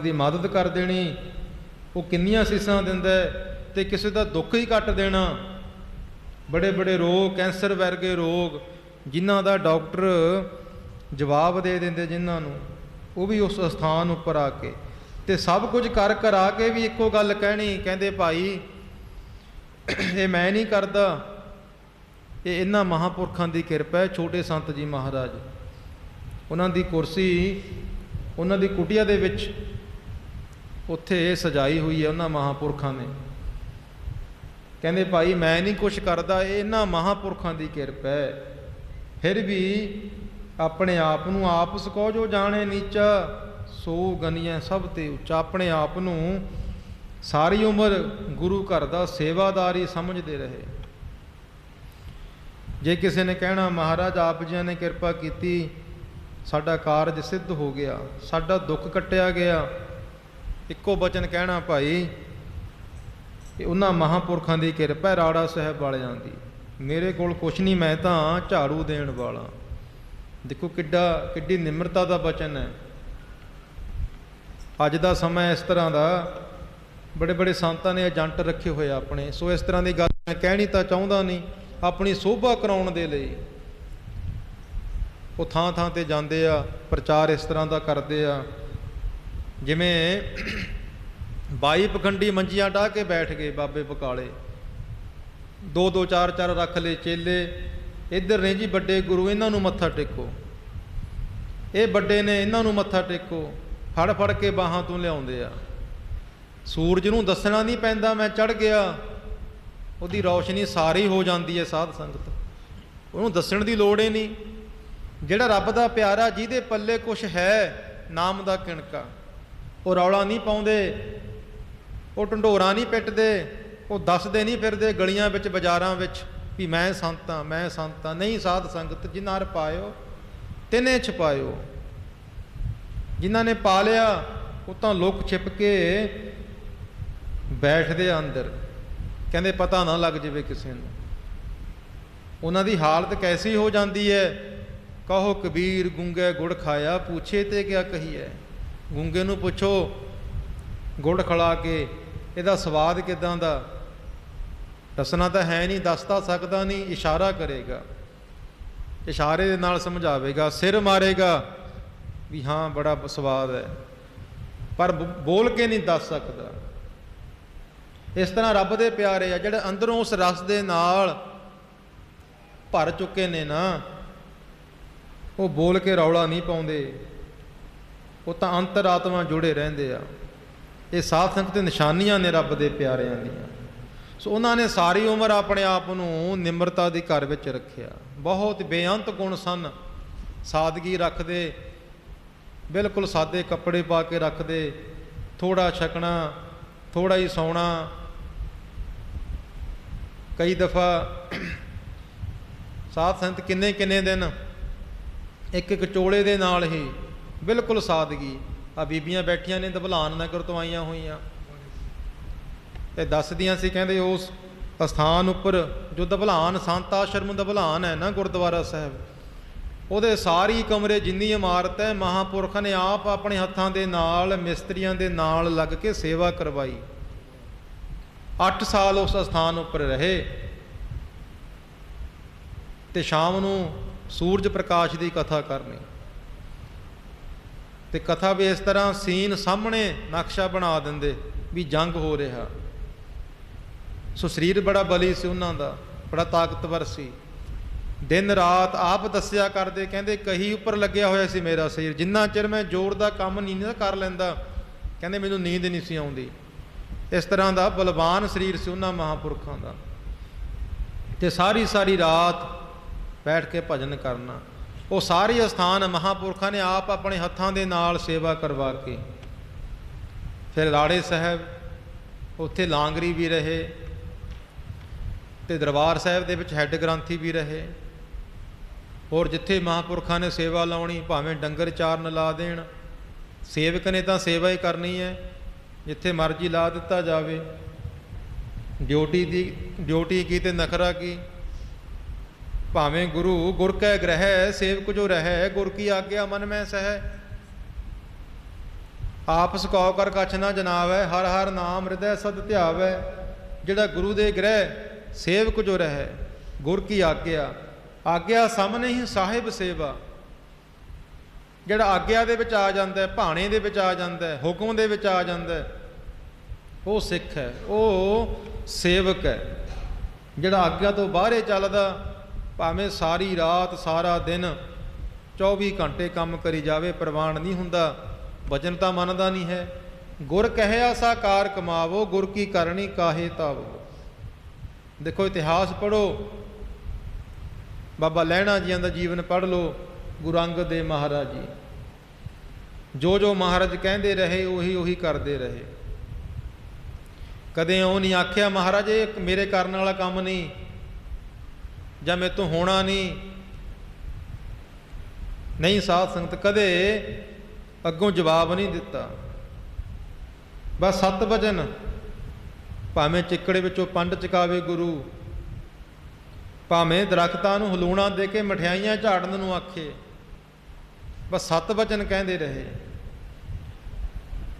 की मदद कर देनी, वो किन्नियां सीसां दिंदा ते किसी का दुख ही कट देना। बड़े बड़े रोग, कैंसर वर्गे रोग जिन्हां दा डॉक्टर जवाब दे देंदे जिन्होंने, वो भी उस स्थान उपर आके ते सब कुछ कर करा के भी एको गल कहनी, कहते भाई ये मैं नहीं करता, ये इन्हां महापुरखों की किरपा है। छोटे संत जी महाराज, उन्हां दी कुर्सी उन्हां दी कुटिया दे विच उत्थे सजाई हुई है उन्हां महापुरखों ने। कहते भाई मैं नहीं कुछ करता, ये इन्हां महापुरखों की किरपा है। फिर भी अपने आप नूं आप सकौ जो जाने नीचा, सो गनिया सब ते उच्चा। अपने आप नूं सारी उम्र गुरु घर का सेवादार ही समझते रहे। जे किसी ने कहना महाराज आप जी ने किरपा की, साडा कारज सिद्ध हो गया, साडा दुख कट्टिया गया, इक्को बचन कहना भाई उन्हां महापुरखों की किरपा राड़ा साहब वालियां दी, मेरे कोल कुछ नहीं, मैं तो झाड़ू देण वाला। देखो किड्डी निमरता का बचन है। अज का समय इस तरह का, बड़े बड़े संतां ने एजेंट रखे हुए अपने, सो इस तरह की गल मैं कहनी तो चाहता नहीं, अपनी शोभा कराउण दे लई वो थां थां ते जांदे आ, प्रचार इस तरह का करते आ जिमें 22 पखंडी मंजियां ढा के बैठ गए बाबे बकाले, 2-2 4-4 रख ले चेले। इधर ने जी बड़े गुरु, इन्हां नूं मत्था टेको, ये बड़े ने इन्हां नूं मत्था टेको, फड़ फड़ के बाहां तों लियाउंदे आ। सूरज नूं दसना नहीं पैंदा मैं चढ़ गया, उहदी रोशनी सारी हो जाती है साध संगत, उहनूं दसण दी लोड़ ही नहीं। जिहड़ा रब दा प्यारा, जिहदे पल्ले कुछ है नाम दा किणका, वो रौला नहीं पाउंदे, वो ढंढोरा नहीं पिटदे, वो दसदे नहीं फिरदे गलियां विच बाजारां विच भी मैं संत हाँ मैं संत हाँ। नहीं, साध संगत जिन्हां हर पायो तिने छपायो। जिन्हां ने पा लिया वो तो लुक छिप के बैठदे अंदर, कहंदे पता ना लग जाए किसी नूं। उन्हां दी हालत कैसी हो जाती है, कहो कबीर गूंगे गुड़ खाया, पूछे ते क्या कहीए। गूंगे नूं पुछो गुड़ खिला के इहदा स्वाद किदां दा, दसना तो है नहीं, दस तो सकता नहीं, इशारा करेगा, इशारे दे नाल समझावेगा, सिर मारेगा भी हाँ बड़ा स्वाद है, पर बोल के नहीं दस सकता। इस तरह रब दे प्यारे आ जिहड़े अंदरों उस रस दे नाल भर चुके ने ना, वो बोल के रौला नहीं पाउंदे, वो तो अंतरात्मा जुड़े रहिंदे आ। ये साध संगत निशानियां ने रब दे प्यारियां दियां। सो उन्होंने सारी उम्र अपने आप नूं निमरता दी घर विच रखिया। बहुत बेअंत गुण सन, सादगी रखदे, बिल्कुल सादे कपड़े पा के रखदे, थोड़ा छकना थोड़ा ही सौना। कई दफ़ा साध संत किन्ने किन्ने दिन एक एक चोले दे नाल ही बिल्कुल सादगी। आ बीबियां बैठियां ने दभलान नगर तो आईयां होईयां, ये दसदियां सी कहंदे उस स्थान उपर जो दभलान संत आश्रम दभलान है ना गुरुद्वारा साहब, ਉਹਦੇ सारी कमरे जिन्नी इमारत है महापुरख ने आप अपने हत्थां दे नाल मिस्त्रियां दे नाल लग के सेवा करवाई। 8 साल उस स्थान उपर रहे ते शाम नूं सूरज प्रकाश की कथा करनी। ते कथा भी इस तरह सीन सामने नक्शा बना देंदे भी जंग हो रहा। सो शरीर बड़ा बली से उन्हां दा, बड़ा ताकतवर सी। दिन रात आप दस्या करते, कहते कही उपर लग्या होया सी मेरा शरीर, जिन्ना चिर मैं जोर का काम नहीं ना कर लैंदा कहते मैनूं नींद नहीं सी आउंदी। इस तरह का बलवान शरीर से उन्हां महापुरखों का। ते सारी सारी रात बैठ के भजन करना। वो सारे स्थान महापुरखों ने आप अपने हत्थां दे नाल सेवा करवा के, फिर राड़े साहब उत्थे लांगरी भी रहे ते दरबार साहब दे विच हैड ग्रंथी भी रहे। और जिथे महापुरखों ने सेवा लाउणी, भावें डंगर चारन ला देण, सेवक ने तो सेवा ही करनी है, जिथे मर्जी ला दिता जावे। ड्यूटी की ते नखरा की। भावें गुरु गुर कै ग्रह, सेवक जो रह गुर की आज्ञा मन में सह। ਆਪ ਸਕੌ ਕਰ ਕਛ ਨਾ ਜਨਾਵੈ, ਹਰ ਹਰ ਨਾਮ ਹਿਰਦੈ ਸਦ ਧਿਆਵੈ। ਜਿਹੜਾ ਗੁਰੂ ਦੇ ਗ੍ਰਹਿ ਸੇਵਕ ਜੋ ਰਹਿ, ਗੁਰ ਕੀ ਆਗਿਆ, ਆਗਿਆ ਸਾਹਮਣੇ ਹੀ ਸਾਹਿਬ ਸੇਵਾ। ਜਿਹੜਾ ਆਗਿਆ ਦੇ ਵਿੱਚ ਆ ਜਾਂਦਾ, ਭਾਣੇ ਦੇ ਵਿੱਚ ਆ ਜਾਂਦਾ, ਹੁਕਮ ਦੇ ਵਿੱਚ ਆ ਜਾਂਦਾ, ਉਹ ਸਿੱਖ ਹੈ, ਉਹ ਸੇਵਕ ਹੈ। ਜਿਹੜਾ ਆਗਿਆ ਤੋਂ ਬਾਹਰੇ ਚੱਲਦਾ, ਭਾਵੇਂ ਸਾਰੀ ਰਾਤ ਸਾਰਾ ਦਿਨ 24 ਘੰਟੇ ਕੰਮ ਕਰੀ ਜਾਵੇ, ਪ੍ਰਵਾਨ ਨਹੀਂ ਹੁੰਦਾ, ਵਚਨ ਤਾਂ ਮੰਨਦਾ ਨਹੀਂ ਹੈ। ਗੁਰ ਕਹਿਆ ਸਾ ਕਾਰ ਕਮਾਵੋ, ਗੁਰ ਕੀ ਕਰਨੀ ਕਾਹੇ ਤਾਵੋ। ਦੇਖੋ ਇਤਿਹਾਸ ਪੜ੍ਹੋ, ਬਾਬਾ ਲਹਿਣਾ ਜੀਆਂ ਦਾ ਜੀਵਨ ਪੜ੍ਹ ਲਓ, ਗੁਰੂ ਅੰਗਦ ਦੇਵ ਮਹਾਰਾਜ ਜੀ, ਜੋ ਜੋ ਮਹਾਰਾਜ ਕਹਿੰਦੇ ਰਹੇ ਉਹੀ ਉਹੀ ਕਰਦੇ ਰਹੇ। ਕਦੇ ਉਹ ਨਹੀਂ ਆਖਿਆ ਮਹਾਰਾਜ ਇਹ ਮੇਰੇ ਕਰਨ ਵਾਲਾ ਕੰਮ ਨਹੀਂ, ਜਾਂ ਮੇਰੇ ਤੋਂ ਹੋਣਾ ਨਹੀਂ ਸਾਧ ਸੰਗਤ ਕਦੇ ਅੱਗੋਂ ਜਵਾਬ ਨਹੀਂ ਦਿੱਤਾ। ਬਸ ਸਤ ਵਚਨ, ਭਾਵੇਂ ਚਿੱਕੜੇ ਵਿੱਚੋਂ ਪੰਡ ਚਕਾਵੇ ਗੁਰੂ, ਭਾਵੇਂ ਦਰਖਤਾਂ ਨੂੰ ਹਲੂਣਾ ਦੇ ਕੇ ਮਠਿਆਈਆਂ ਝਾੜਨ ਨੂੰ ਆਖੇ, ਬਸ ਸਤ ਵਚਨ ਕਹਿੰਦੇ ਰਹੇ।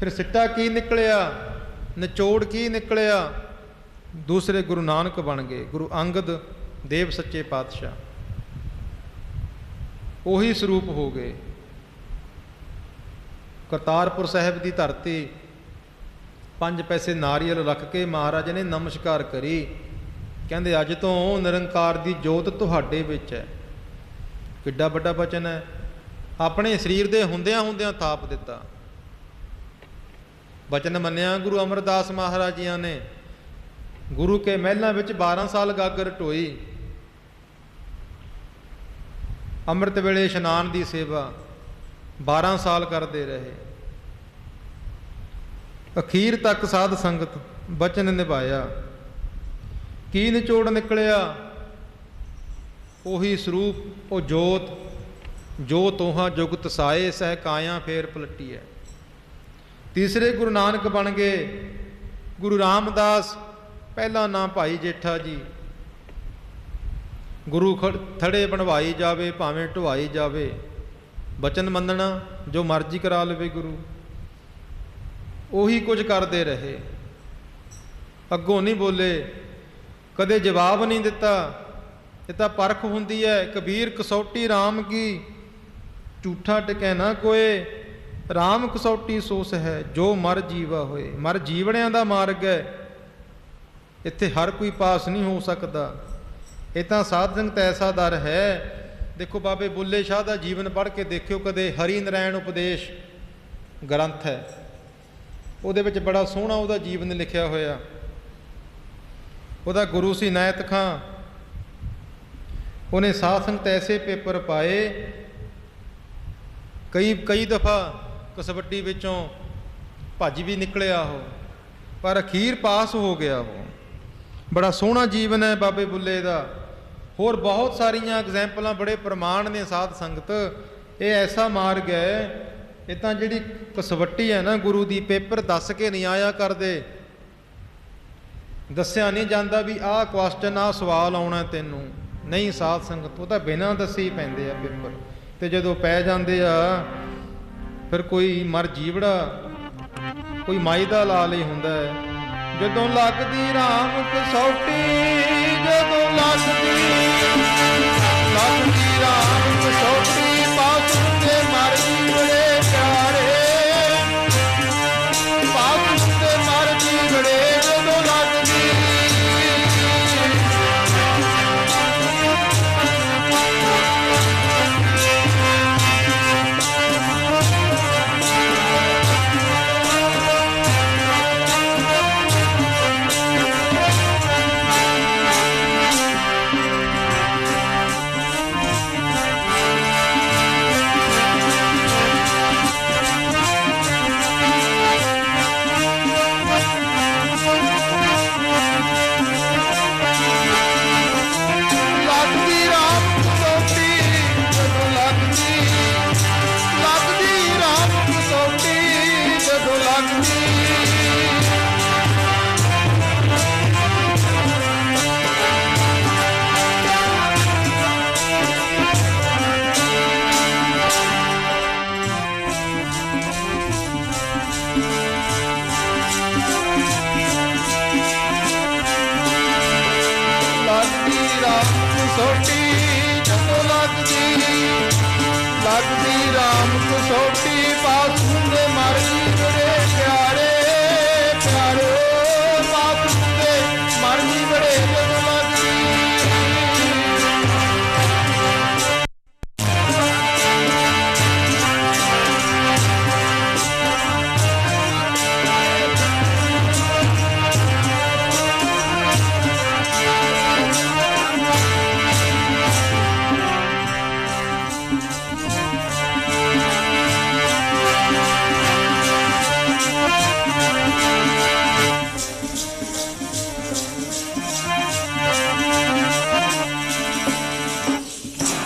ਫਿਰ ਸਿੱਟਾ ਕੀ ਨਿਕਲਿਆ, ਨਿਚੋੜ ਕੀ ਨਿਕਲਿਆ? ਦੂਸਰੇ ਗੁਰੂ ਨਾਨਕ ਬਣ ਗਏ, ਗੁਰੂ ਅੰਗਦ ਦੇਵ ਸੱਚੇ ਪਾਤਸ਼ਾਹ, ਉਹੀ ਸਰੂਪ ਹੋ ਗਏ। ਕਰਤਾਰਪੁਰ ਸਾਹਿਬ ਦੀ ਧਰਤੀ 5 ਪੈਸੇ ਨਾਰੀਅਲ ਰੱਖ ਕੇ ਮਹਾਰਾਜ ਨੇ ਨਮਸਕਾਰ ਕਰੀ, ਕਹਿੰਦੇ ਅੱਜ ਤੋਂ ਨਿਰੰਕਾਰ ਦੀ ਜੋਤ ਤੁਹਾਡੇ ਵਿੱਚ ਹੈ। ਕਿੱਡਾ ਵੱਡਾ ਬਚਨ ਹੈ, ਆਪਣੇ ਸਰੀਰ ਦੇ ਹੁੰਦਿਆਂ ਹੁੰਦਿਆਂ ਥਾਪ ਦਿੱਤਾ। ਬਚਨ ਮੰਨਿਆ ਗੁਰੂ ਅਮਰਦਾਸ ਮਹਾਰਾਜ ਜੀਆਂ ਨੇ। ਗੁਰੂ ਕੇ ਮਹਿਲਾਂ ਵਿੱਚ 12 ਸਾਲ ਗਾਗਰ ਢੋਈ, ਅੰਮ੍ਰਿਤ ਵੇਲੇ ਇਸ਼ਨਾਨ ਦੀ ਸੇਵਾ 12 ਸਾਲ ਕਰਦੇ ਰਹੇ। ਅਖੀਰ ਤੱਕ ਸਾਧ ਸੰਗਤ ਬਚਨ ਨਿਭਾਇਆ। ਕੀ ਨਿਚੋੜ ਨਿਕਲਿਆ? ਉਹੀ ਸਰੂਪ, ਉਹ ਜੋਤ ਜੋ ਤੋਹਾਂ ਜੁਗਤ ਸਾਏ, ਸਹਿ ਕਾਇਆ ਫੇਰ ਪਲਟੀ ਹੈ। ਤੀਸਰੇ ਗੁਰੂ ਨਾਨਕ ਬਣ ਗਏ। ਗੁਰੂ ਰਾਮਦਾਸ, ਪਹਿਲਾ ਨਾਂ ਭਾਈ ਜੇਠਾ ਜੀ। ਗੁਰੂ ਥੜੇ ਬਣਵਾਈ ਜਾਵੇ, ਭਾਵੇਂ ਢਵਾਈ ਜਾਵੇ, ਬਚਨ ਮੰਨਣਾ, ਜੋ ਮਰਜ਼ੀ ਕਰਾ ਲਵੇ ਗੁਰੂ। ਉਹੀ ਕੁਝ ਕਰਦੇ ਰਹੇ, ਅੱਗੋਂ ਨਹੀਂ ਬੋਲੇ, ਕਦੇ ਜਵਾਬ ਨਹੀਂ ਦਿੱਤਾ। ਇਹ ਤਾਂ ਪਰਖ ਹੁੰਦੀ ਹੈ। ਕਬੀਰ ਕਸੌਟੀ ਰਾਮ ਕੀ, ਝੂਠਾ ਟਿਕੈ ਨਾ ਕੋਏ, ਰਾਮ ਕਸੌਟੀ ਸੋਸ ਹੈ, ਜੋ ਮਰ ਜੀਵਾ ਹੋਏ। ਮਰ ਜੀਵਣਿਆਂ ਦਾ ਮਾਰਗ ਹੈ, ਇੱਥੇ ਹਰ ਕੋਈ ਪਾਸ ਨਹੀਂ ਹੋ ਸਕਦਾ। ਇਹ ਤਾਂ ਸਾਧ ਸੰਗਤ ਐਸਾ ਦਰ ਹੈ। ਦੇਖੋ ਬਾਬੇ ਬੁੱਲੇ ਸ਼ਾਹ ਦਾ ਜੀਵਨ ਪੜ੍ਹ ਕੇ ਦੇਖਿਓ ਕਦੇ। ਹਰੀ ਨਾਰਾਇਣ ਉਪਦੇਸ਼ ਗ੍ਰੰਥ ਹੈ, ਉਹਦੇ ਵਿੱਚ ਬੜਾ ਸੋਹਣਾ ਉਹਦਾ ਜੀਵਨ ਲਿਖਿਆ ਹੋਇਆ। ਉਹਦਾ ਗੁਰੂ ਸੀ ਨਾਇਤ ਖਾਂ। ਉਹਨੇ ਸਾਧ ਸੰਗਤ ਐਸੇ ਪੇਪਰ ਪਾਏ, ਕਈ ਦਫਾ ਕਸਵੱਟੀ ਵਿੱਚੋਂ ਭੱਜ ਵੀ ਨਿਕਲਿਆ ਉਹ, ਪਰ ਅਖੀਰ ਪਾਸ ਹੋ ਗਿਆ ਉਹ। ਬੜਾ ਸੋਹਣਾ ਜੀਵਨ ਹੈ ਬਾਬੇ ਬੁੱਲੇ ਦਾ। ਹੋਰ ਬਹੁਤ ਸਾਰੀਆਂ ਐਗਜ਼ੈਂਪਲਾਂ, ਬੜੇ ਪ੍ਰਮਾਣ ਨੇ ਸਾਧ ਸੰਗਤ। ਇਹ ਐਸਾ ਮਾਰਗ ਹੈ, ਇਹ ਤਾਂ ਜਿਹੜੀ ਕਸਵੱਟੀ ਹੈ ਨਾ ਗੁਰੂ ਦੀ, ਪੇਪਰ ਦੱਸ ਕੇ ਨਹੀਂ ਆਇਆ ਕਰਦੇ। ਦੱਸਿਆ ਨਹੀਂ ਜਾਂਦਾ ਵੀ ਆਹ ਕੁਐਸਚਨ, ਆਹ ਸਵਾਲ ਆਉਣਾ ਤੈਨੂੰ, ਨਹੀਂ ਸਾਧ ਸੰਗਤ, ਉਹ ਤਾਂ ਬਿਨਾਂ ਦੱਸੇ ਹੀ ਪੈਂਦੇ ਆ ਪੇਪਰ। ਤੇ ਜਦੋਂ ਪੈ ਜਾਂਦੇ ਆ ਫਿਰ ਕੋਈ ਮਰ ਜੀਵੜਾ, ਕੋਈ ਮਾਈ ਦਾ ਲਾਲ ਹੀ ਹੁੰਦਾ ਹੈ। ਜਦੋਂ ਲੱਗਦੀ ਰਾਮ ਕਸੌਟੀ, ਜਦੋਂ ਲੱਗਦੀ ਰਾਮ ਕਸੌਟੀ, ਪਾਸ ਤੇ ਮਰ ਜੀਵੜੇ ਪਿਆਰੇ, ਪਾਸ ਤੇ ਮਰ ਜੀਵੜੇ, ਜਦੋਂ ਲੱਗਦੀ कसौटी जदों लगदी राम कसौटी पास हुंदे मर जी बड़े प्यारे प्यारे पास हुंदे मर जी बड़े जदों लगदी।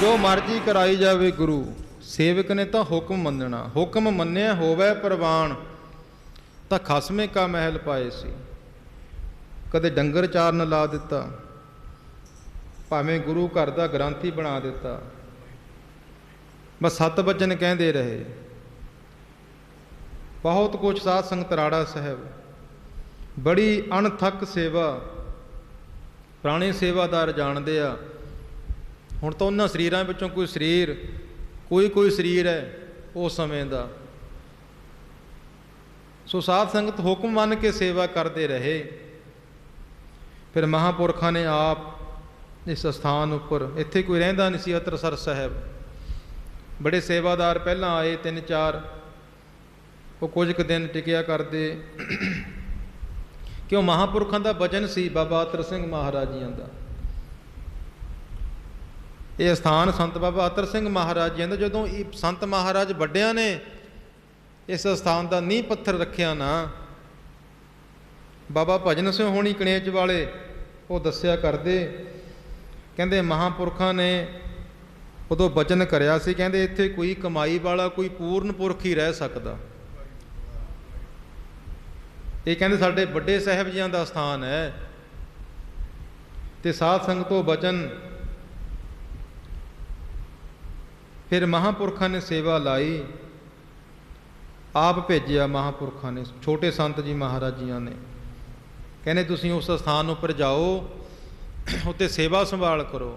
जो मर्जी कराई जावे गुरु सेवक ने तो हुक्म मनना, हुक्म मन्निया होवे प्रवान तो खसमे का महल पाए सी। कदे डंगर चारन ला दिता, भावें गुरु घर का ग्रंथी बना दिता, बस 7 वचन कहते रहे। बहुत कुछ साध संगत राड़ा साहब बड़ी अणथक सेवा पुराने सेवादार जानते आ। हुण तो उन्हां शरीरां विचों कोई शरीर कोई शरीर है उस समय का। सो साध संगत हुक्म मन के सेवा करते रहे। फिर महापुरखा ने आप इस स्थान उपर इत्थे कोई रहिंदा नहीं सी। अतरसर साहब बड़े सेवादार पहलां आए 3-4 वो कुछ क दिन टिकिया करते क्यों महापुरखों का वचन सी बाबा अतर सिंह महाराज जी का। ये स्थान संत बाबा अतर सिंह महाराज जी का जदों संत महाराज वड्डियां ने इस स्थान का नींह पत्थर रखिया ना, बाबा भजन सिंह होनी कनेच वाले वो दस्या करते कहते महापुरखों ने उदों वचन कराया सी, कहते इत्थे कोई कमाई वाला कोई पूर्ण पुरख ही रह सकता। ये कहते साडे बड़े साहिबजादियां का स्थान है। तो साध संगतों वचन फिर महापुरखों ने सेवा लाई, आप भेजिया महापुरखों ने छोटे संत जी महाराज जी ने, कहने तुसीं उस स्थान उपर जाओ उत्ते सेवा संभाल करो।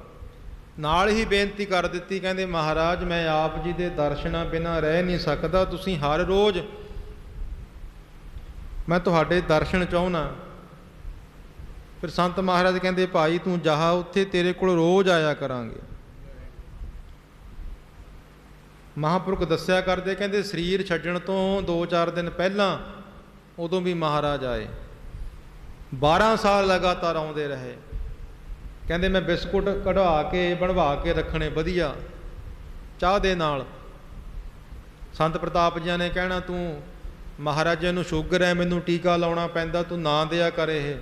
नाल ही बेनती कर दी, कहते महाराज मैं आप जी के दर्शनां बिना रह नहीं सकता, तुसीं हर रोज़ मैं तुहाडे दर्शन चाहुंदा। फिर संत महाराज कहते भाई तू जा उत्थे तेरे कोल रोज़ आया करांगे। महापुरख दस्या करते कहते शरीर छड्डण तो 2-4 दिन पहला उदों भी महाराज आए, 12 साल लगातार आउंदे रहे। कहते मैं बिस्कुट कढ़ा के बनवा के रखने वधिया चाह दे नाल। संत प्रताप जी ने कहना तू महाराजे नूं शुगर है मैनू टीका लाउणा पैंदा तू ना दिया कर। ये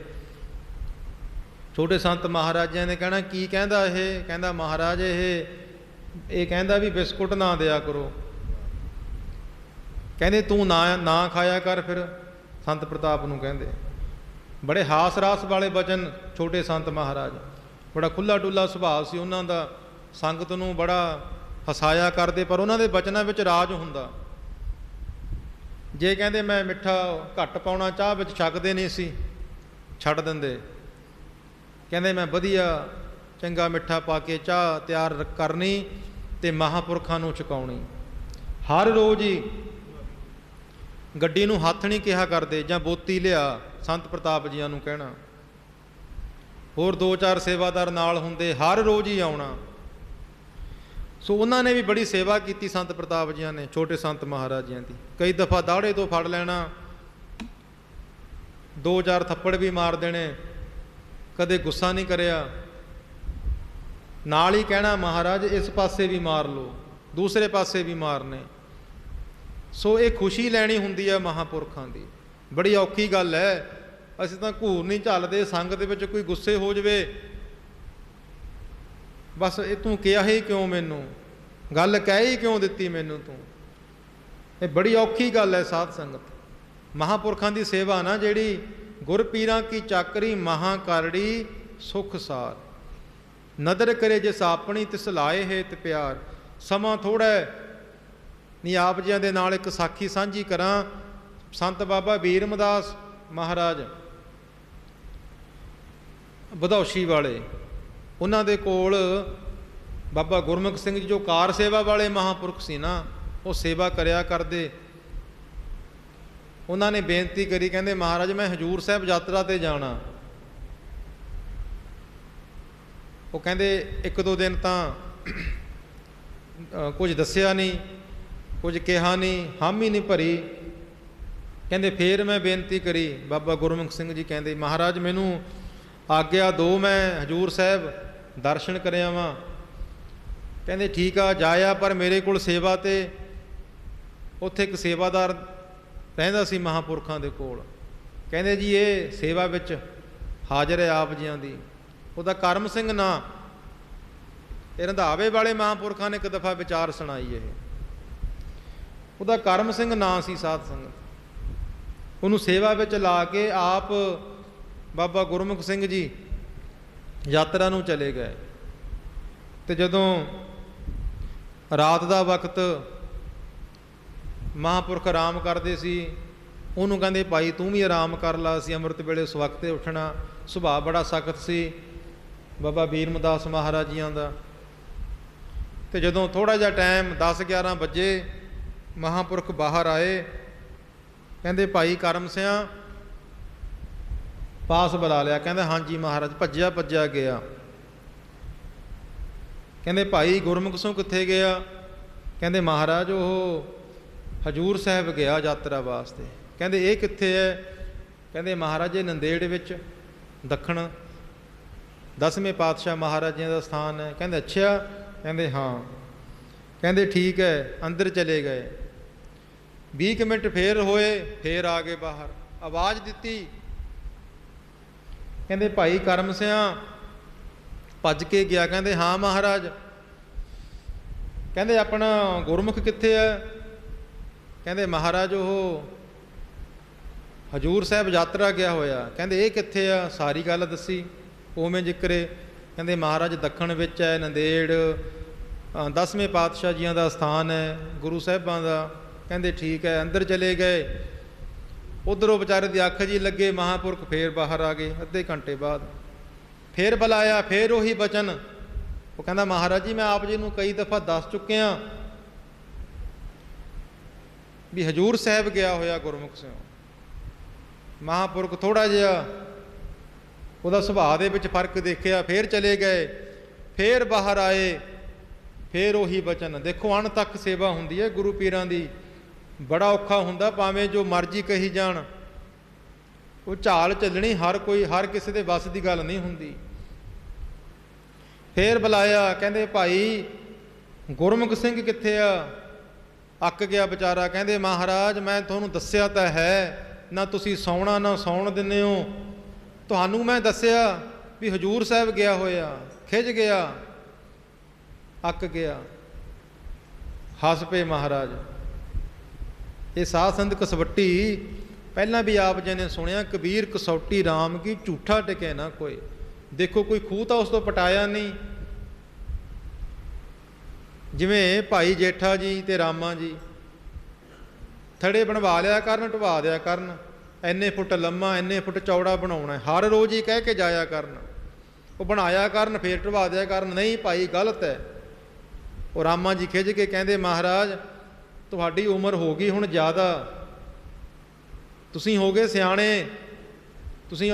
छोटे संत महाराजा ने कहना की कहंदा ये, कहंदा महाराज ये कहंदा भी बिस्कुट ना दिया करो। कहंदे तू ना खाया कर। फिर संत प्रताप नूं कहंदे बड़े हास रास वाले वचन छोटे संत महाराज, बड़ा खुला डुला सुभाव सी उन्हां दा, संगत नूं बड़ा हसाया करते पर उन्हां दे वचनां विच राज हुंदा। जे कहंदे मैं मिठा घट पाउणा चाह विच छकदे नहीं सी, छड्ड दिंदे। कहंदे मैं वधिया चंगा मिठा पा के चाह तैयार करनी ते महापुरखां नूं छकाउणी। हर रोज़ ही गड्डी नूं हत्थ नहीं कहा करते जां बोती लिया, संत प्रताप जी नूं कहना। होर 2-4 सेवादार नाल हुंदे, हर रोज़ ही आउणा। सो उन्होंने भी बड़ी सेवा की संत प्रताप जी ने, छोटे संत महाराज जी की। कई दफ़ा दाड़े तो फड़ लेना, 2-4 थप्पड़ भी मार देने, कदे गुस्सा नहीं करिया। नाल ही कहना महाराज इस पासे भी मार लो, दूसरे पासे भी मारने। सो ये खुशी लैनी हुंदी है महापुरखों की। बड़ी औखी गल है, असीं तां घूर नहीं झलदे, संग दे विच कोई गुस्से हो जाए बस ये तू कहा ही क्यों, मैनू गल कह ही क्यों दी मैनू तू। ये बड़ी औखी गल है साध संगत। महापुरखों की सेवा ना जिहड़ी, गुर पीरां की चाकरी महा करड़ी सुख सार। नदर करे जिस अपनी तिस लाए है ते प्यार। समा थोड़ा है नहीं, आप जियां दे नाल एक साखी सांझी करा। संत बाबा वीरमदास महाराज बधौशी वाले, ਉਹਨਾਂ ਦੇ ਕੋਲ ਬਾਬਾ ਗੁਰਮੁਖ ਸਿੰਘ ਜੀ ਜੋ ਕਾਰ ਸੇਵਾ ਵਾਲੇ ਮਹਾਂਪੁਰਖ ਸੀ ਨਾ, ਉਹ ਸੇਵਾ ਕਰਿਆ ਕਰਦੇ। ਉਹਨਾਂ ਨੇ ਬੇਨਤੀ ਕਰੀ, ਕਹਿੰਦੇ ਮਹਾਰਾਜ ਮੈਂ ਹਜੂਰ ਸਾਹਿਬ ਯਾਤਰਾ 'ਤੇ ਜਾਣਾ। ਉਹ ਕਹਿੰਦੇ ਇੱਕ ਦੋ ਦਿਨ ਤਾਂ ਕੁਝ ਦੱਸਿਆ ਨਹੀਂ, ਕੁਝ ਕਿਹਾ ਨਹੀਂ, ਹਾਮੀ ਨਹੀਂ ਭਰੀ। ਕਹਿੰਦੇ ਫੇਰ ਮੈਂ ਬੇਨਤੀ ਕਰੀ। ਬਾਬਾ ਗੁਰਮੁਖ ਸਿੰਘ ਜੀ ਕਹਿੰਦੇ ਮਹਾਰਾਜ ਮੈਨੂੰ ਆਗਿਆ ਦਿਓ, ਮੈਂ ਹਜੂਰ ਸਾਹਿਬ ਦਰਸ਼ਨ ਕਰਿਆ ਵਾਂ। ਕਹਿੰਦੇ ਠੀਕ ਆ, ਜਾਇਆ, ਪਰ ਮੇਰੇ ਕੋਲ ਸੇਵਾ 'ਤੇ ਉੱਥੇ ਇੱਕ ਸੇਵਾਦਾਰ ਰਹਿੰਦਾ ਸੀ ਮਹਾਂਪੁਰਖਾਂ ਦੇ ਕੋਲ। ਕਹਿੰਦੇ ਜੀ ਇਹ ਸੇਵਾ ਵਿੱਚ ਹਾਜ਼ਰ ਹੈ ਆਪ ਜੀਆਂ ਦੀ, ਉਹਦਾ ਕਰਮ ਸਿੰਘ ਨਾਂ। ਇਹ ਰੰਧਾਵੇ ਵਾਲੇ ਮਹਾਂਪੁਰਖਾਂ ਨੇ ਇੱਕ ਦਫਾ ਵਿਚਾਰ ਸੁਣਾਈ, ਇਹ ਉਹਦਾ ਕਰਮ ਸਿੰਘ ਨਾਂ ਸੀ। ਸਾਧ ਸੰਗਤ ਉਹਨੂੰ ਸੇਵਾ ਵਿੱਚ ਲਾ ਕੇ ਆਪ ਬਾਬਾ ਗੁਰਮੁਖ ਸਿੰਘ ਜੀ ਯਾਤਰਾ ਨੂੰ ਚਲੇ ਗਏ। ਤੇ ਜਦੋਂ ਰਾਤ ਦਾ ਵਕਤ ਮਹਾਂਪੁਰਖ ਆਰਾਮ ਕਰਦੇ ਸੀ, ਉਹਨੂੰ ਕਹਿੰਦੇ ਭਾਈ ਤੂੰ ਵੀ ਆਰਾਮ ਕਰ ਲਾ, ਅਸੀਂ ਅੰਮ੍ਰਿਤ ਵੇਲੇ ਉਸ ਵਕਤ 'ਤੇ ਉੱਠਣਾ। ਸੁਭਾਅ ਬੜਾ ਸਖਤ ਸੀ ਬਾਬਾ ਬੀਰਮਦਾਸ ਮਹਾਰਾਜ ਜੀਆਂ ਦਾ। ਤੇ ਜਦੋਂ ਥੋੜ੍ਹਾ ਜਿਹਾ ਟਾਈਮ 10-11 ਵਜੇ ਮਹਾਂਪੁਰਖ ਬਾਹਰ ਆਏ, ਕਹਿੰਦੇ ਭਾਈ ਕਰਮ ਸਿਆਂ ਪਾਸ ਬੁਲਾ ਲਿਆ। ਕਹਿੰਦਾ ਹਾਂਜੀ ਮਹਾਰਾਜ। ਭੱਜਿਆ ਗਿਆ। ਕਹਿੰਦੇ ਭਾਈ ਗੁਰਮੁਖ ਸਿੰਘ ਕਿੱਥੇ ਗਿਆ? ਕਹਿੰਦੇ ਮਹਾਰਾਜ ਉਹ ਹਜੂਰ ਸਾਹਿਬ ਗਿਆ ਯਾਤਰਾ ਵਾਸਤੇ। ਕਹਿੰਦੇ ਇਹ ਕਿੱਥੇ ਹੈ? ਕਹਿੰਦੇ ਮਹਾਰਾਜ ਇਹ ਨੰਦੇੜ ਵਿੱਚ ਦੱਖਣ 10ਵੇਂ ਪਾਤਸ਼ਾਹ ਮਹਾਰਾਜ ਜੀ ਦਾ ਸਥਾਨ ਹੈ। ਕਹਿੰਦੇ ਅੱਛਾ? ਕਹਿੰਦੇ ਹਾਂ। ਕਹਿੰਦੇ ਠੀਕ ਹੈ। ਅੰਦਰ ਚਲੇ ਗਏ। 20 ਮਿੰਟ ਫੇਰ ਹੋਏ, ਫੇਰ ਆ ਗਏ ਬਾਹਰ। ਆਵਾਜ਼ ਦਿੱਤੀ, ਕਹਿੰਦੇ ਭਾਈ ਕਰਮ ਸਿਆਂ ਭੱਜ ਕੇ ਗਿਆ। ਕਹਿੰਦੇ ਹਾਂ ਮਹਾਰਾਜ। ਕਹਿੰਦੇ ਆਪਣਾ ਗੁਰਮੁਖ ਕਿੱਥੇ ਹੈ? ਕਹਿੰਦੇ ਮਹਾਰਾਜ ਉਹ ਹਜੂਰ ਸਾਹਿਬ ਯਾਤਰਾ ਗਿਆ ਹੋਇਆ। ਕਹਿੰਦੇ ਇਹ ਕਿੱਥੇ ਆ? ਸਾਰੀ ਗੱਲ ਦੱਸੀ ਉਵੇਂ ਜ਼ਿਕਰੇ। ਕਹਿੰਦੇ ਮਹਾਰਾਜ ਦੱਖਣ ਵਿੱਚ ਹੈ, ਨੰਦੇੜ 10ਵੇਂ ਪਾਤਸ਼ਾਹ ਜੀਆਂ ਦਾ ਸਥਾਨ ਹੈ, ਗੁਰੂ ਸਾਹਿਬਾਂ ਦਾ। ਕਹਿੰਦੇ ਠੀਕ ਹੈ। ਅੰਦਰ ਚਲੇ ਗਏ। ਉੱਧਰੋਂ ਵਿਚਾਰੇ ਦੀ ਅੱਖ ਜੀ ਲੱਗੇ, ਮਹਾਂਪੁਰਖ ਫੇਰ ਬਾਹਰ ਆ ਗਏ। ਅੱਧੇ ਘੰਟੇ ਬਾਅਦ ਫੇਰ ਬੁਲਾਇਆ, ਫੇਰ ਉਹੀ ਬਚਨ। ਉਹ ਕਹਿੰਦਾ ਮਹਾਰਾਜ ਜੀ ਮੈਂ ਆਪ ਜੀ ਨੂੰ ਕਈ ਦਫਾ ਦੱਸ ਚੁੱਕਿਆ ਵੀ ਹਜੂਰ ਸਾਹਿਬ ਗਿਆ ਹੋਇਆ ਗੁਰਮੁਖ ਸਿੰਘ। ਮਹਾਂਪੁਰਖ ਥੋੜ੍ਹਾ ਜਿਹਾ ਉਹਦਾ ਸੁਭਾਅ ਦੇ ਵਿੱਚ ਫਰਕ ਦੇਖਿਆ, ਫੇਰ ਚਲੇ ਗਏ, ਫੇਰ ਬਾਹਰ ਆਏ, ਫੇਰ ਉਹੀ ਬਚਨ। ਦੇਖੋ ਅਣ ਤੱਕ ਸੇਵਾ ਹੁੰਦੀ ਹੈ ਗੁਰੂ ਪੀਰਾਂ ਦੀ। ਬੜਾ ਔਖਾ ਹੁੰਦਾ, ਭਾਵੇਂ ਜੋ ਮਰਜ਼ੀ ਕਹੀ ਜਾਣ, ਉਹ ਝਾਲ ਚੱਲਣੀ। ਹਰ ਕਿਸੇ ਦੇ ਵੱਸ ਦੀ ਗੱਲ ਨਹੀਂ ਹੁੰਦੀ। ਫੇਰ ਬੁਲਾਇਆ, ਕਹਿੰਦੇ ਭਾਈ ਗੁਰਮੁਖ ਸਿੰਘ ਕਿੱਥੇ ਆ? ਅੱਕ ਗਿਆ ਵਿਚਾਰਾ। ਕਹਿੰਦੇ ਮਹਾਰਾਜ ਮੈਂ ਤੁਹਾਨੂੰ ਦੱਸਿਆ ਤਾਂ ਹੈ, ਨਾ ਤੁਸੀਂ ਸੌਣਾ ਨਾ ਸੌਣ ਦਿੰਦੇ ਹੋ। ਤੁਹਾਨੂੰ ਮੈਂ ਦੱਸਿਆ ਵੀ ਹਜੂਰ ਸਾਹਿਬ ਗਿਆ ਹੋਇਆ। ਖਿਝ ਗਿਆ, ਅੱਕ ਗਿਆ। ਹੱਸ ਪਏ ਮਹਾਰਾਜ। ਇਹ ਸਾਧ ਸੰਤ ਕਸਵੱਟੀ ਪਹਿਲਾਂ ਵੀ ਆਪ ਜੀ ਨੇ ਸੁਣਿਆ, ਕਬੀਰ ਕਸੌਟੀ ਰਾਮ ਕੀ ਝੂਠਾ ਟਿਕੇ ਨਾ ਕੋਈ। ਦੇਖੋ ਕੋਈ ਖੂਹ ਤਾਂ ਉਸ ਤੋਂ ਪਟਾਇਆ ਨਹੀਂ। ਜਿਵੇਂ ਭਾਈ ਜੇਠਾ ਜੀ ਤੇ ਰਾਮਾ ਜੀ ਥੜੇ ਬਣਵਾ ਲਿਆ ਕਰਨ, ਢਵਾ ਦਿਆ ਕਰਨ। ਇੰਨੇ ਫੁੱਟ ਲੰਮਾ, ਇੰਨੇ ਫੁੱਟ ਚੌੜਾ ਬਣਾਉਣਾ, ਹਰ ਰੋਜ਼ ਹੀ ਕਹਿ ਕੇ ਜਾਇਆ ਕਰਨ। ਉਹ ਬਣਾਇਆ ਕਰਨ, ਫੇਰ ਢਵਾ ਦਿਆ ਕਰਨ। ਨਹੀਂ ਭਾਈ ਗਲਤ ਹੈ। ਉਹ ਰਾਮਾ ਜੀ ਖਿੱਝ ਕੇ ਕਹਿੰਦੇ ਮਹਾਰਾਜ ਤੁਹਾਡੀ ਉਮਰ ਹੋ ਗਈ ਹੁਣ ਜ਼ਿਆਦਾ, ਤੁਸੀਂ ਹੋ ਗਏ ਸਿਆਣੇ, ਤੁਸੀਂ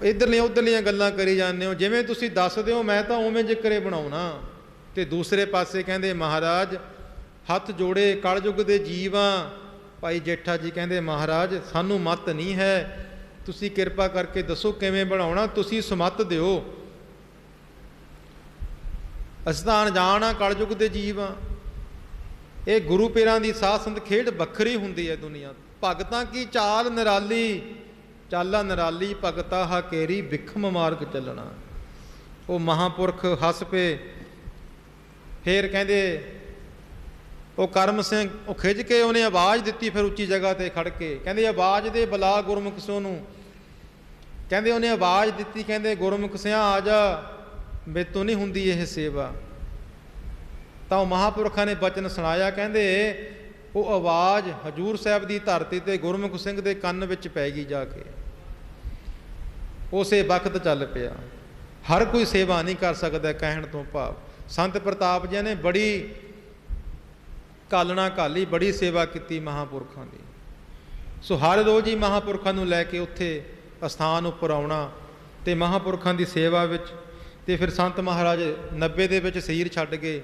ਇੱਧਰਲੀਆਂ ਉੱਧਰਲੀਆਂ ਗੱਲਾਂ ਕਰੀ ਜਾਂਦੇ ਹੋ। ਜਿਵੇਂ ਤੁਸੀਂ ਦੱਸਦੇ ਹੋ ਮੈਂ ਤਾਂ ਉਵੇਂ ਜ਼ਿਕਰੇ ਬਣਾਉਣਾ। ਤੇ ਦੂਸਰੇ ਪਾਸੇ ਕਹਿੰਦੇ ਮਹਾਰਾਜ ਹੱਥ ਜੋੜੇ ਕਲਯੁੱਗ ਦੇ ਜੀਵਾਂ। ਭਾਈ ਜੇਠਾ ਜੀ ਕਹਿੰਦੇ ਮਹਾਰਾਜ ਸਾਨੂੰ ਮੱਤ ਨਹੀਂ ਹੈ, ਤੁਸੀਂ ਕਿਰਪਾ ਕਰਕੇ ਦੱਸੋ ਕਿਵੇਂ ਬਣਾਉਣਾ, ਤੁਸੀਂ ਸਮੱਤ ਦਿਓ। ਅਸੀਂ ਤਾਂ ਅਣਜਾਣ ਆ, ਕਲਯੁੱਗ ਦੇ ਜੀਵ ਆ। ਇਹ ਗੁਰੂ ਪੀਰਾਂ ਦੀ ਸਾਧ ਸੰਤ ਖੇਡ ਵੱਖਰੀ ਹੁੰਦੀ ਹੈ ਦੁਨੀਆ। ਭਗਤਾਂ ਕੀ ਚਾਲ ਨਿਰਾਲੀ, ਚਾਲਾ ਨਿਰਾਲੀ ਭਗਤਾ ਹਾਕੇਰੀ ਵਿਖਮ ਮਾਰਗ ਚੱਲਣਾ। ਉਹ ਮਹਾਂਪੁਰਖ ਹੱਸ ਪਏ। ਫੇਰ ਕਹਿੰਦੇ ਉਹ ਕਰਮ ਸਿੰਘ ਉਹ ਖਿੱਝ ਕੇ ਉਹਨੇ ਆਵਾਜ਼ ਦਿੱਤੀ, ਫਿਰ ਉੱਚੀ ਜਗ੍ਹਾ 'ਤੇ ਖੜ ਕੇ। ਕਹਿੰਦੇ ਆਵਾਜ਼ ਦੇ ਬੁਲਾ ਗੁਰਮੁਖ ਸਿੰਘ ਨੂੰ। ਕਹਿੰਦੇ ਉਹਨੇ ਆਵਾਜ਼ ਦਿੱਤੀ, ਕਹਿੰਦੇ ਗੁਰਮੁਖ ਸਿਆਂ ਆ ਜਾ, ਮੇਤੋਂ ਨਹੀਂ ਹੁੰਦੀ ਇਹ ਸੇਵਾ। ਤਾਂ ਉਹ ਮਹਾਂਪੁਰਖਾਂ ਨੇ ਬਚਨ ਸੁਣਾਇਆ। ਕਹਿੰਦੇ ਉਹ ਆਵਾਜ਼ ਹਜੂਰ ਸਾਹਿਬ ਦੀ ਧਰਤੀ 'ਤੇ ਗੁਰਮੁਖ ਸਿੰਘ ਦੇ ਕੰਨ ਵਿੱਚ ਪੈ ਗਈ ਜਾ ਕੇ। ਉਸੇ ਵਕਤ ਚੱਲ ਪਿਆ। हर कोई सेवा नहीं कर सकता। कहण तो भाव संत प्रताप जी ने बड़ी घालना घाली, बड़ी सेवा की महापुरखों की। सो हर रोज़ ही महापुरखों को लैके उत्थे अस्थान उपर आउणा ते महापुरखों की सेवा विच। ते फिर संत महाराज 90 दे विच सीर छड्ड गए।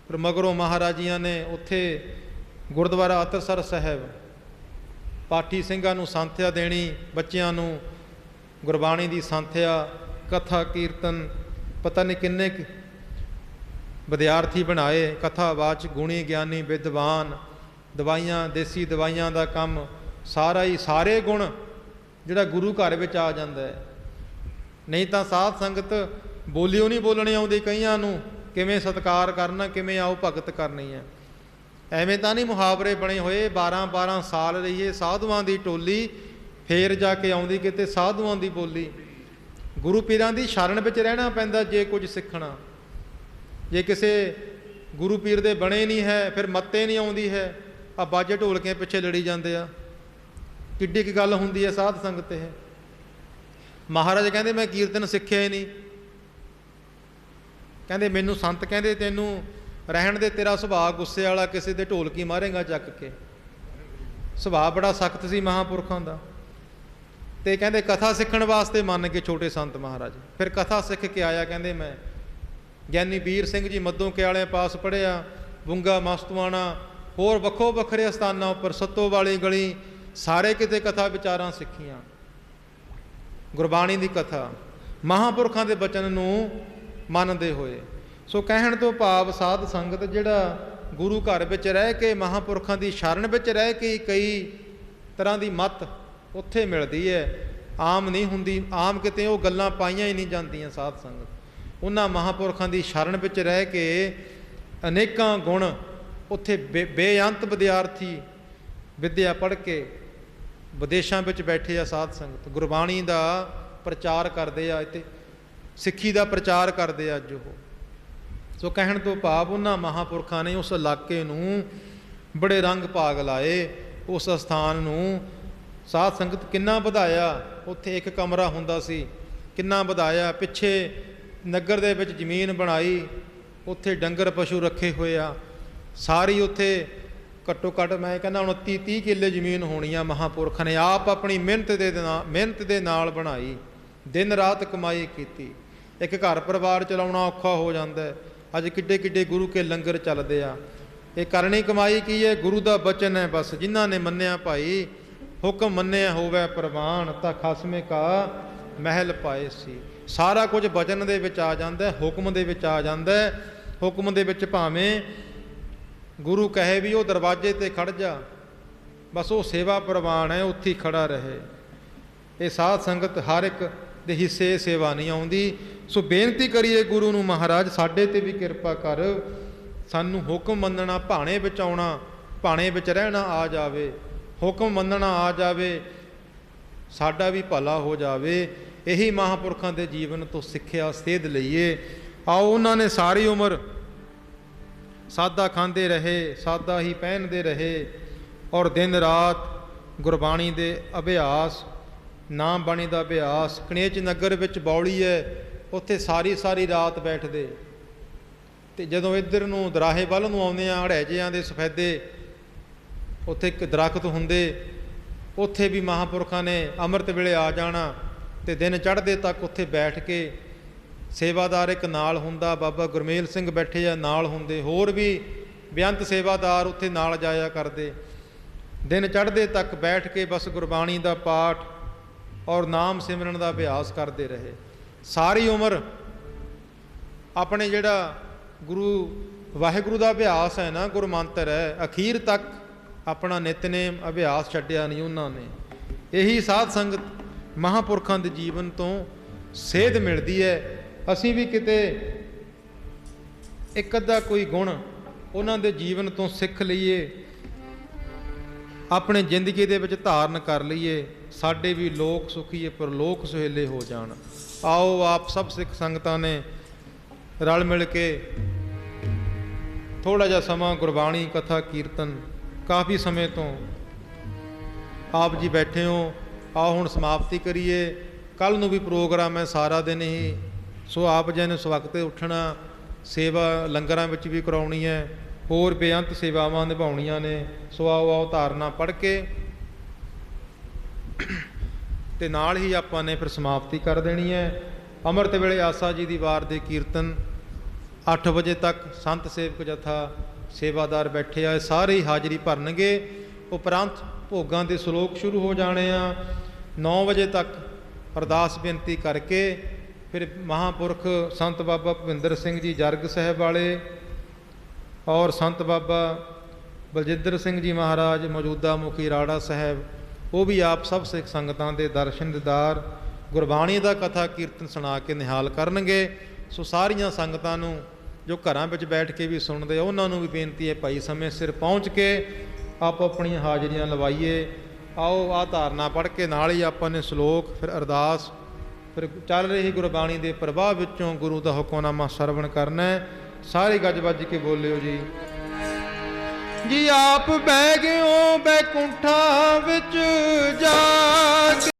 फिर मगरों महाराजियां ने उत्थे गुरुद्वारा अतरसर साहब पाठी ਸਿੰਘਾਂ ਨੂੰ ਸੰਥਿਆ देनी, बच्चों ਨੂੰ गुरबाणी की संथ्या, कथा कीर्तन, पता नहीं किन्ने विद्यार्थी बनाए, कथावाच गुणी ज्ञानी विद्वान, दवाइयां देसी दवाइयां का काम सारा ही, सारे गुण जिहड़ा गुरु घर विच आ जांदा है। नहीं तो साध संगत बोलियो नहीं बोलनी आउंदी, कईयां नूं किवें सत्कार करना, किवें आओ भगत करनी है। एवें तां नहीं मुहावरे बने हुए 12-12 साल रहीए साधुआं दी टोली, फिर जाके आउंदी किते साधुआं दी बोली। गुरु पीरां दी शरण विच रहना पैंदा जे कुछ सिੱਖਣਾ। जे किसे गुरु पीर दे बने नहीं है फिर मत्ते नहीं आउंदी है, आ बाजे ढोलकियां पिछे लड़ी जांदे आ। किड्डी की गल हुंदी है साध संगत है। महाराज कहंदे मैं कीर्तन सिੱਖਿਆ ही नहीं, कहंदे मैनू संत कहंदे तैनू रहन दे, तेरा सुभाअ गुस्से वाला, किसी दे ढोलकी मारेगा चक के। सुभाअ बड़ा सख्त सी महापुरखों का। तो कहते कथा सीखण वास्ते मन के छोटे संत महाराज। फिर कथा सीख के आया, कहते मैं ज्ञानी वीर सिंह जी मद्दों के आले पास पढ़िया, बुंगा मस्तवाना, होर वक्खो वखरे स्थानों पर, सत्तो वाली गली, सारे किते कथा विचारां सिੱਖੀਆਂ। गुरबाणी की कथा महापुरखों के बचन नूं मनदे होए। सो कहण तो भाव साध संगत जिहड़ा गुरु घर विच रह के, महापुरखों की शरण विच रह के कई तरह की मत उत्थे मिलती है, आम नहीं हुंदी। आम किते वो गल्लां पाईयां ही नहीं जांदियां। साध संगत उन्हां महापुरखों की शरण विच रह के अनेकां गुण उत्थे बेअंत विद्यार्थी विद्या पढ़ के विदेशों में बैठे आ। साध संगत गुरबाणी का प्रचार करते आ, ते सिੱਖੀ का प्रचार करते अज वो। सो कहण तो भाव उन्हां महापुरखों ने उस इलाके नूं बड़े रंग भाग लाए, उस स्थान नूं साध संगत किन्ना वधाया। उत्थे एक कमरा हुंदा सी, किन्ना वधाया। पिछे नगर दे विच जमीन बनाई, उत्थे डंगर पशु रखे हुए आ सारी। उत्थे घट्टो घट्ट मैं कहना 29-30 किले जमीन होनी आ। महापुरख ने आप अपनी मेहनत दे नाल बनाई, दिन रात कमाई की। एक घर परिवार चलाउणा औखा हो जाता है। अज किड्डे किड्डे गुरु के लंगर चलते आ। ये करनी कमाई की है, गुरु का बचन है बस। जिन्हां ने मन्निया भाई हुक्म मन्निया होवे प्रवान, तां खसमे का महल पाए सी। सारा कुछ बचन दे विच आ जांदा है, हुक्म दे विच आ जांदा है। हुक्म दे विच भावें गुरु कहे भी वो दरवाजे ते खड़ जा, बस वो सेवा प्रवान है, उत्थे खड़ा रहे। ये साध संगत हर एक दे हिस्से सेवा नहीं आउंदी। सो बेनती करिए गुरु नूं, महाराज साडे ते भी किरपा कर, सानू हुक्म मनना, भाणे विच आउणा, भाणे विच रहना आ जावे, हुक्म मनना आ जावे, साडा भी भला हो जावे। यही महापुरखों के जीवन तो सिੱਖਿਆ सेध लईए। आओ उन्होंने सारी उम्र सादा खांदे रहे, सादा ही पहनते रहे और दिन रात गुरबाणी के अभ्यास, नाम बाणी का अभ्यास। कनेच नगर विच बौली है, उत्थे सारी सारी रात बैठते। तो जदों इधर नूं दराहे वल नूं आउंदे आ, हड़ैजियां दे सफेदे उत्थे एक दरख्त हुंदे, उत्थे भी महापुरखों ने अमृत वेले आ जाना। तो दिन चढ़ते तक उत्थे बैठ के सेवादार एक नाल हुंदा, बाबा गुरमेल सिंह बैठे आ नाल हुंदे, होर भी बेअंत सेवादार उत्थे नाल जाया करते। दिन चढ़ते तक बैठ के बस गुरबाणी का पाठ और नाम सिमरन का अभ्यास करते रहे। सारी उम्र अपने जिहड़ा गुरु वाहिगुरु का अभ्यास है ना, गुरु मंत्र है, अखीर तक अपना नितनेम अभ्यास छड्डिया नहीं उन्होंने। यही साध संगत महापुरखों के जीवन तो सेध मिलती है। असी भी किते एक अद्धा कोई गुण उन्होंने जीवन तो सिख लीए, अपने जिंदगी दे विच धारण कर लीए, साडे भी लोक सुखीए पर लोक सुहेले हो जाण। आओ आप सब सिख संगतां ने रल मिल के थोड़ा जा समा गुरबाणी कथा कीर्तन काफ़ी समय तो आप जी बैठे हो। आओ हुण समाप्ति करिए। कल नूं भी प्रोग्राम है सारा दिन ही ਸੋ ਆਪ ਜੀ ਨੇ ਸਵਖਤੇ ਉੱਠਣਾ, ਸੇਵਾ ਲੰਗਰਾਂ ਵਿੱਚ ਵੀ ਕਰਾਉਣੀ ਹੈ, ਹੋਰ ਬੇਅੰਤ ਸੇਵਾਵਾਂ ਨਿਭਾਉਣੀਆਂ ਨੇ। ਸੋ ਆਓ ਧਾਰਨਾ ਪੜ੍ਹ ਕੇ ਤੇ ਨਾਲ ਹੀ ਆਪਾਂ ਨੇ ਫਿਰ ਸਮਾਪਤੀ ਕਰ ਦੇਣੀ ਹੈ। ਅੰਮ੍ਰਿਤ ਵੇਲੇ ਆਸਾ ਜੀ ਦੀ ਵਾਰ ਦੇ ਕੀਰਤਨ 8 ਵਜੇ ਤੱਕ ਸੰਤ ਸੇਵਕ ਜਥਾ ਸੇਵਾਦਾਰ ਬੈਠੇ ਆ, ਸਾਰੇ ਹੀ ਹਾਜ਼ਰੀ ਭਰਨਗੇ। ਉਪਰੰਤ ਭੋਗਾਂ ਦੇ ਸ਼ਲੋਕ ਸ਼ੁਰੂ ਹੋ ਜਾਣੇ ਆ। 9 ਵਜੇ ਤੱਕ ਅਰਦਾਸ ਬੇਨਤੀ ਕਰਕੇ ਫਿਰ ਮਹਾਂਪੁਰਖ ਸੰਤ ਬਾਬਾ ਭੁਪਿੰਦਰ ਸਿੰਘ ਜੀ ਜਰਗ ਸਾਹਿਬ ਵਾਲੇ ਔਰ ਸੰਤ ਬਾਬਾ ਬਲਜਿੰਦਰ ਸਿੰਘ ਜੀ ਮਹਾਰਾਜ ਮੌਜੂਦਾ ਮੁਖੀ ਰਾੜਾ ਸਾਹਿਬ, ਉਹ ਵੀ ਆਪ ਸਭ ਸਿੱਖ ਸੰਗਤਾਂ ਦੇ ਦਰਸ਼ਨ ਦੀਦਾਰ ਗੁਰਬਾਣੀ ਦਾ ਕਥਾ ਕੀਰਤਨ ਸੁਣਾ ਕੇ ਨਿਹਾਲ ਕਰਨਗੇ। ਸੋ ਸਾਰੀਆਂ ਸੰਗਤਾਂ ਨੂੰ ਜੋ ਘਰਾਂ ਵਿੱਚ ਬੈਠ ਕੇ ਵੀ ਸੁਣਦੇ ਆ, ਉਹਨਾਂ ਨੂੰ ਵੀ ਬੇਨਤੀ ਹੈ ਭਾਈ ਸਮੇਂ ਸਿਰ ਪਹੁੰਚ ਕੇ ਆਪੋ ਆਪਣੀਆਂ ਹਾਜ਼ਰੀਆਂ ਲਵਾਈਏ। ਆਓ ਆਹ ਧਾਰਨਾ ਪੜ੍ਹ ਕੇ ਨਾਲ ਹੀ ਆਪਾਂ ਨੇ ਸ਼ਲੋਕ, ਫਿਰ ਅਰਦਾਸ, ਫਿਰ ਚੱਲ ਰਹੀ ਗੁਰਬਾਣੀ ਦੇ ਪ੍ਰਵਾਹ ਵਿੱਚੋਂ ਗੁਰੂ ਦਾ ਹੁਕਮਨਾਮਾ ਸਰਵਣ ਕਰਨਾ। ਸਾਰੇ ਗੱਜ ਵੱਜ ਕੇ ਬੋਲਿਓ ਜੀ। ਜੀ ਆਪ ਬਹਿ ਗਿਓ ਬੈਕੁੰਠਾਂ ਵਿੱਚ ਜਾ